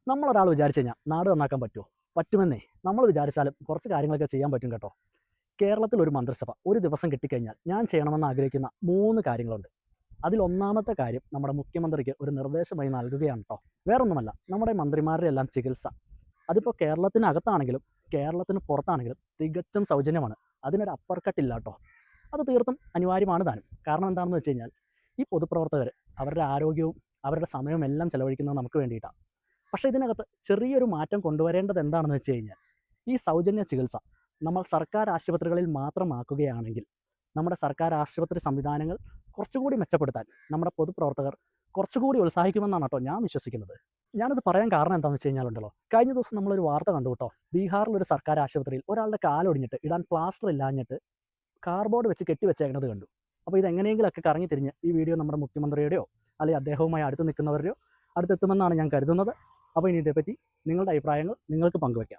നമ്മളൊരാൾ വിചാരിച്ചു കഴിഞ്ഞാൽ നാട് നന്നാക്കാൻ പറ്റുമോ? പറ്റുമെന്നേ. നമ്മൾ വിചാരിച്ചാലും കുറച്ച് കാര്യങ്ങളൊക്കെ ചെയ്യാൻ പറ്റും കേട്ടോ. കേരളത്തിൽ ഒരു മന്ത്രിസഭ ഒരു ദിവസം കിട്ടിക്കഴിഞ്ഞാൽ ഞാൻ ചെയ്യണമെന്ന് ആഗ്രഹിക്കുന്ന 3 കാര്യങ്ങളുണ്ട്. അതിൽ ഒന്നാമത്തെ കാര്യം നമ്മുടെ മുഖ്യമന്ത്രിക്ക് ഒരു നിർദ്ദേശമായി നൽകുകയാണ് കേട്ടോ. വേറൊന്നുമല്ല, നമ്മുടെ മന്ത്രിമാരുടെ എല്ലാം ചികിത്സ. അതിപ്പോൾ കേരളത്തിനകത്താണെങ്കിലും കേരളത്തിന് പുറത്താണെങ്കിലും തികച്ചും സൗജന്യമാണ്. അതിനൊരു അപ്പർ കട്ടില്ല കേട്ടോ. അത് തീർത്തും അനിവാര്യമാണ് താനും. കാരണം എന്താണെന്ന് വെച്ച് കഴിഞ്ഞാൽ ഈ പൊതുപ്രവർത്തകർ അവരുടെ ആരോഗ്യവും അവരുടെ സമയവും എല്ലാം ചെലവഴിക്കുന്നത് നമുക്ക് വേണ്ടിയിട്ടാണ്. പക്ഷേ ഇതിനകത്ത് ചെറിയൊരു മാറ്റം കൊണ്ടുവരേണ്ടത് എന്താണെന്ന് വെച്ച് കഴിഞ്ഞാൽ ഈ സൗജന്യ ചികിത്സ നമ്മൾ സർക്കാർ ആശുപത്രികളിൽ മാത്രമാക്കുകയാണെങ്കിൽ നമ്മുടെ സർക്കാർ ആശുപത്രി സംവിധാനങ്ങൾ കുറച്ചുകൂടി മെച്ചപ്പെടുത്താൻ നമ്മുടെ പൊതുപ്രവർത്തകർ കുറച്ചുകൂടി ഉത്സാഹിക്കുമെന്നാണ് കേട്ടോ ഞാൻ വിശ്വസിക്കുന്നത്. ഞാനത് പറയാൻ കാരണം എന്താണെന്ന് വെച്ച് കഴിഞ്ഞാലുണ്ടല്ലോ, കഴിഞ്ഞ ദിവസം നമ്മളൊരു വാർത്ത കണ്ടു കേട്ടോ. ബീഹാറിലൊരു സർക്കാർ ആശുപത്രിയിൽ ഒരാളുടെ കാലൊടിഞ്ഞിട്ട് ഇടാൻ പ്ലാസ്റ്റർ ഇല്ലാഞ്ഞിട്ട് കാർബോർഡ് വെച്ച് കെട്ടിവെച്ചേക്കുന്നത് കണ്ടു. അപ്പോൾ ഇതെങ്ങനെയെങ്കിലൊക്കെ കറങ്ങി തിരിഞ്ഞ് ഈ വീഡിയോ നമ്മുടെ മുഖ്യമന്ത്രിയുടെയോ അല്ലെങ്കിൽ അദ്ദേഹവുമായി അടുത്ത് നിൽക്കുന്നവരുടെയോ അടുത്തെത്തുമെന്നാണ് ഞാൻ കരുതുന്നത്. അപ്പോൾ ഇനി ഇതേപ്പറ്റി നിങ്ങളുടെ അഭിപ്രായങ്ങൾ നിങ്ങൾക്ക് പങ്കുവയ്ക്കാം.